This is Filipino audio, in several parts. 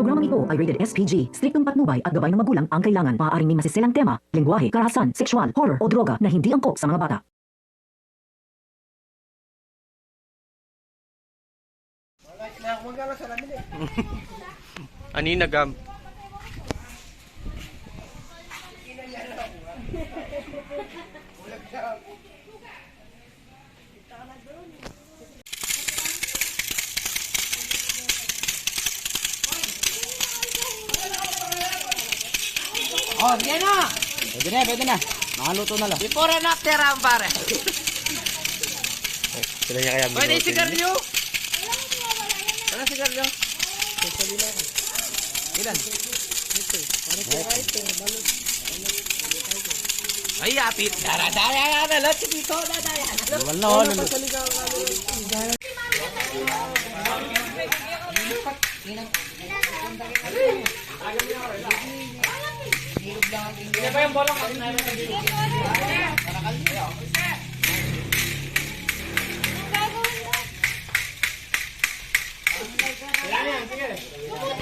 programang ito ay rated SPG. Striktong patnubay at gabay ng magulang ang kailangan. Maaaring may masiselang tema, lengguwahe, karahasan, sexual, horror o droga na hindi angkop sa mga bata. Anina gam. Oh, sige na! Pwede na. Nakaluto na lang. Before and after ang pare. Sila niya kaya Pwede binutin. sigarilyo? Wala sigarilyo? Ilan? Ay, apit. Dara na lang. Dito, dadaya. Wala na.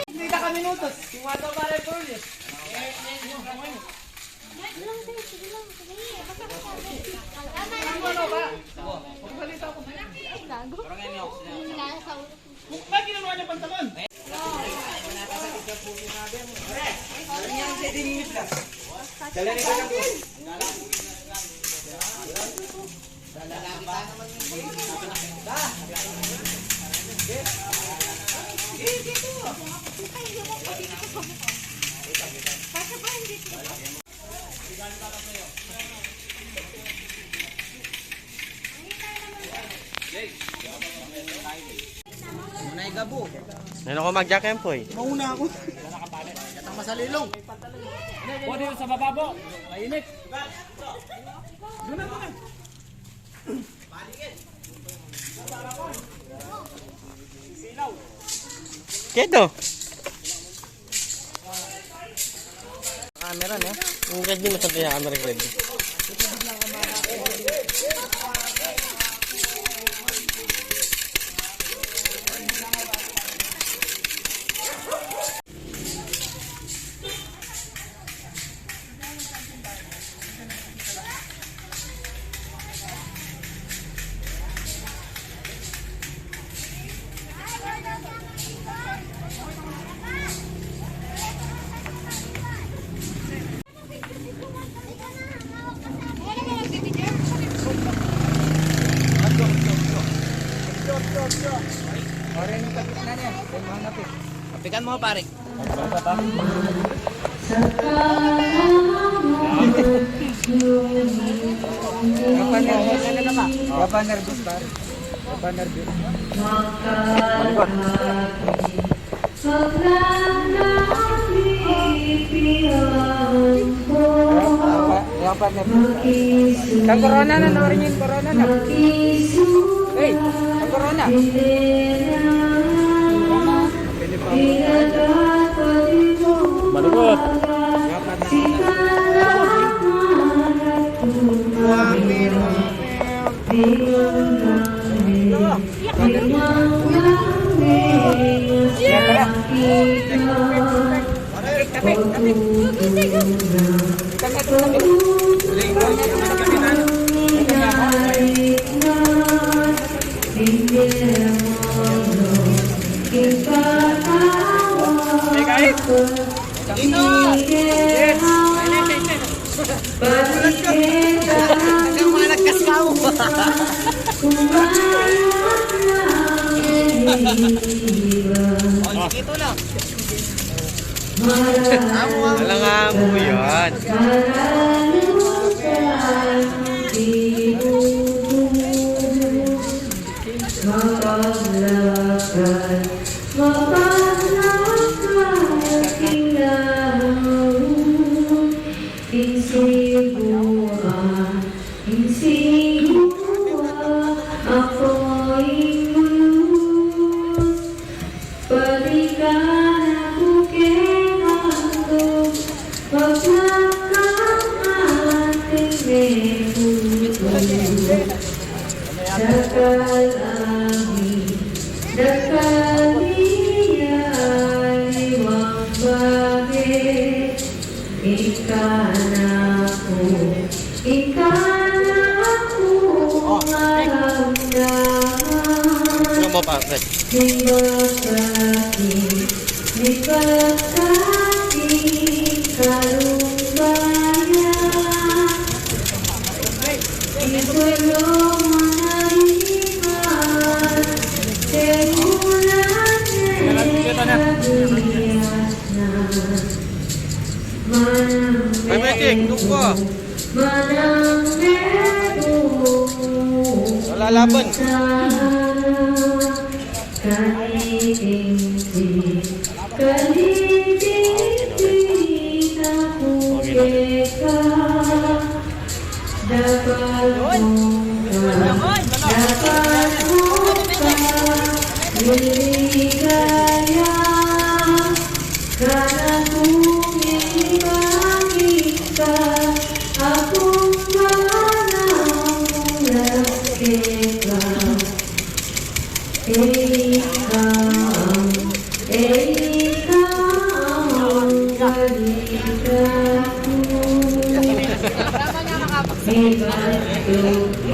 Hindi ka minutos. Tumataw pare po yun. Bakit ginawa niya pantalon? Munay gabo. Ngayon ako mag-jack empoy. Mauna ako. Yatang masalilong. Pwede yun sa bababo. Mainit. Kedo. Camera na. Ang red din masabi yung camera red. Oren yung kapit na niya. Mga kapit. Kapikan mo pare. Gapa nervous pare. Gapa nervous. Malikot. Gapa nervous. Kang corona na nawarin yung corona na. Hey, kang corona. Malugot. Hanggang mga nagkaskaw. Dito lang. Alang nga mo yan. Dakal Ano mo pa, Fred? Ay, Magic, tungko. Wala laban.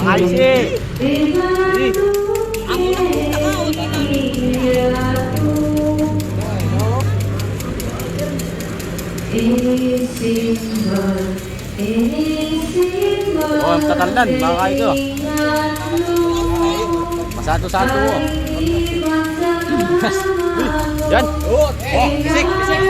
Ayos eh. Oh, tatandan, baka ito. Masato-sato oh. Yan. Oh, sik, sik.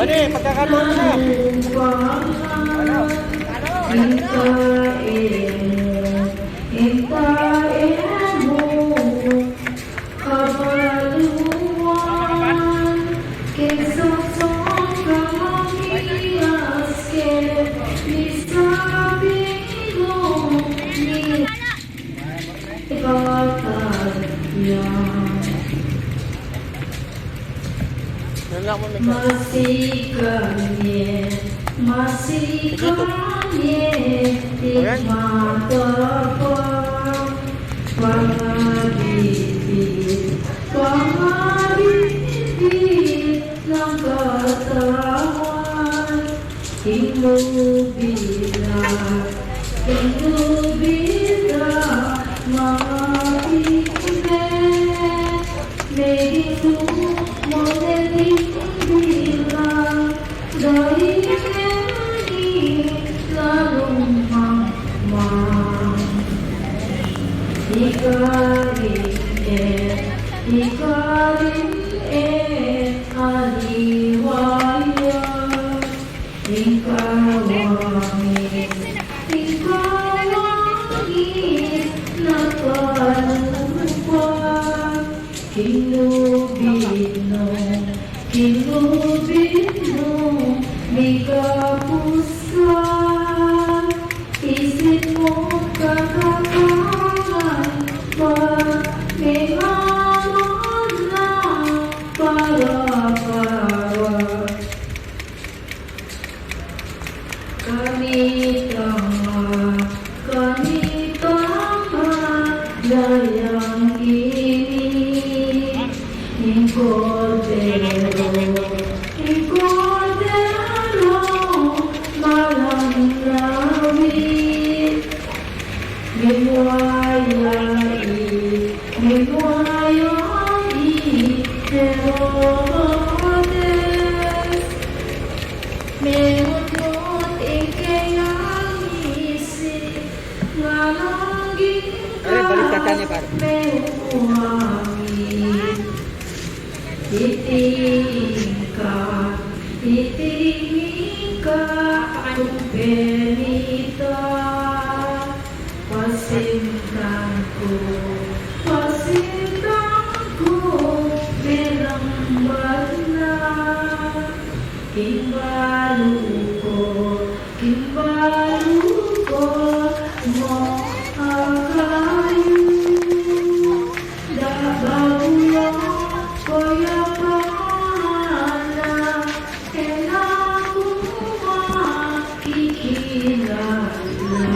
Pwede, pagkakataon mo na. Masih kanye, masih kanye, hikmat apa? Pangabibit, pangabibit ng katawan. Inubila, mga ikme, medito mo na Isip mo kakapangan pag may hamon na para kanitama dayang ini Cordero malang rawit Memuayai Herodes menunut ikeyang isi ngalangin Balik kacannya, Pak. memuangi itingka kumpelita Pasimkanku melambat na Kimbaluko mo akayu Dabagulo koya pana Enaku makikilala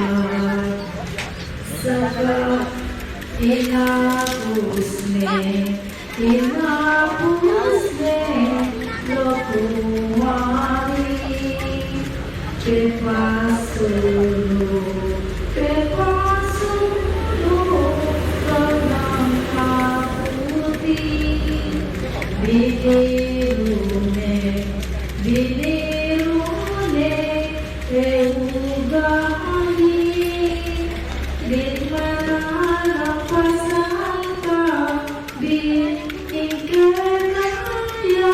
Saka inapusne lokumari Pepasulu Tanang kaputi Binirune Eugani Bin manalapasaka Bin ikenaya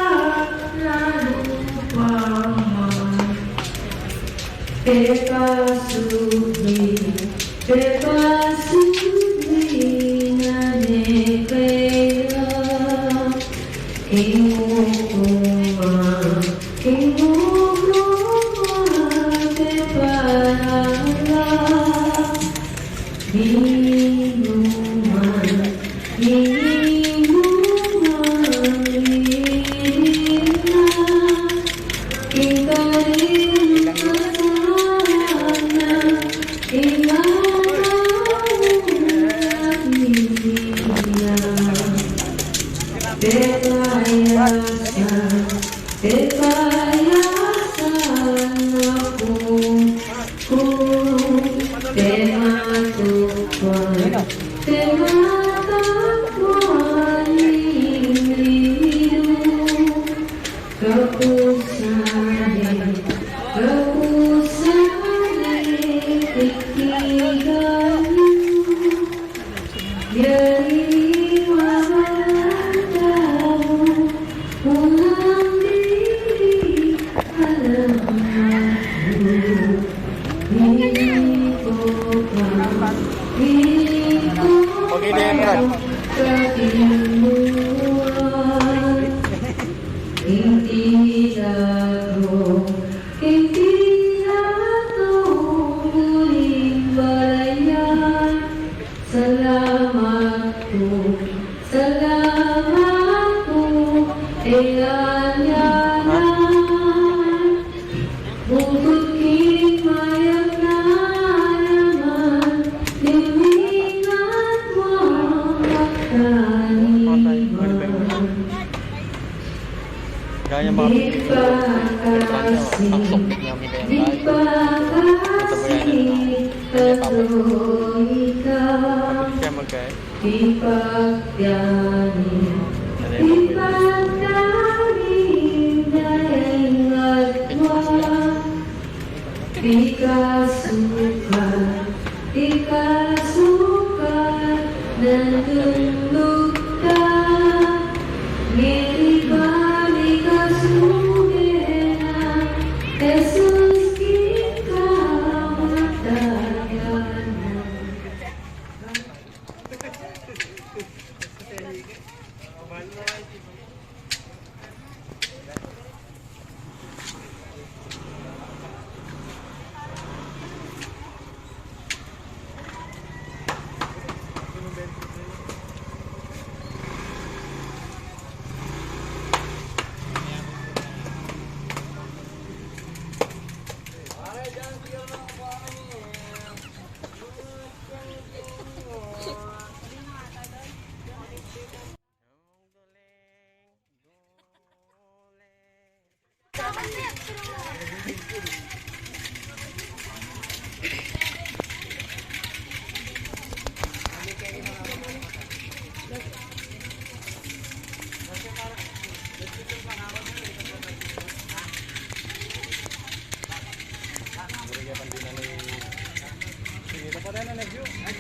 Lalupaman Pepasubri Nanekaya Ingukuma Teparala Minuman Okay na yan, Brad. Hindi ako muling balayan. Salamat po, eanyanan. Bukod kimayag na naman, limingat mo at kaniman. Kaya mga Di pa kasi, di pa kasi, katolikang siya magkaya. di pagyanin, di pagyanin na ingatwa, di kasukat na naluluka, ngeri balik kasumena, Jesus kita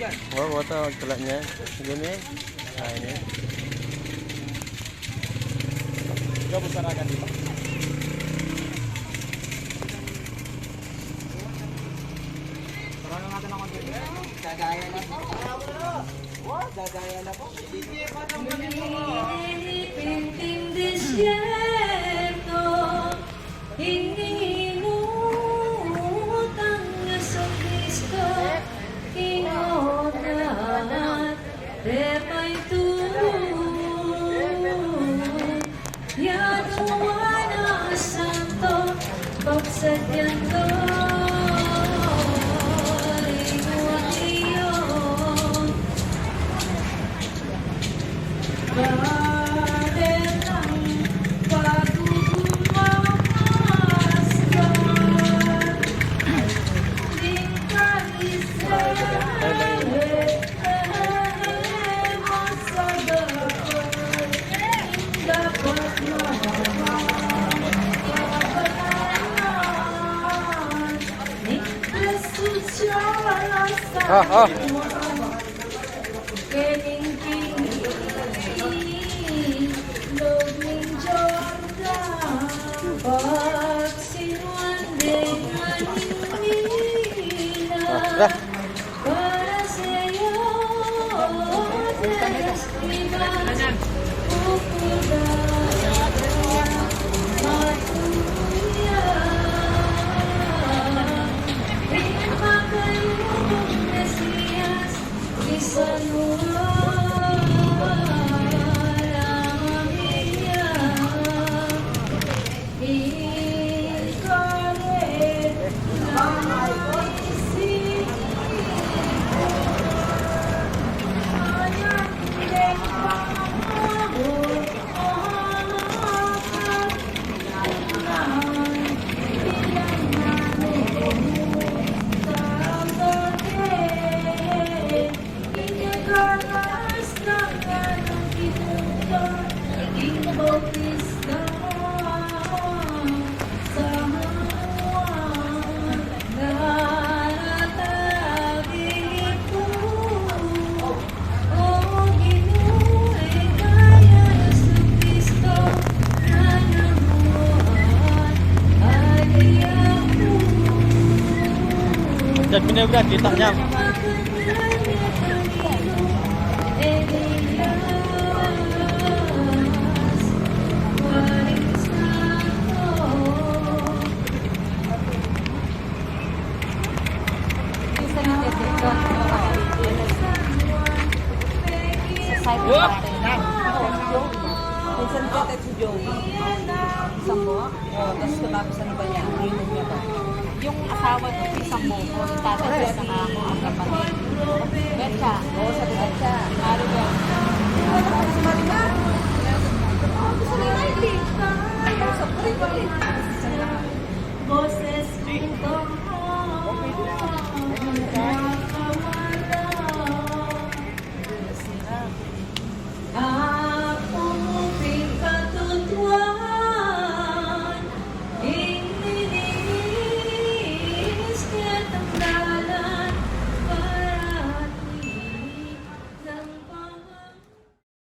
matayan. Oh, wata magkalatnya. Gini. Nah, ini. Coba sarakan dito. Pinting desierto, iniinutang sa Kristo, kinonat, repay Yaduana Santo, pagsadyando, Dan pinagrat kita niya. Minsan ko text si Joey. Isang mo? Oo, tapos katapos ano ba niya? Inom niya ba? Yung asawa ng isang mo, yung tatay niya sa ako, ang kapatid. Betcha. Oo, sa Betcha. Ano ba? Sabi nga,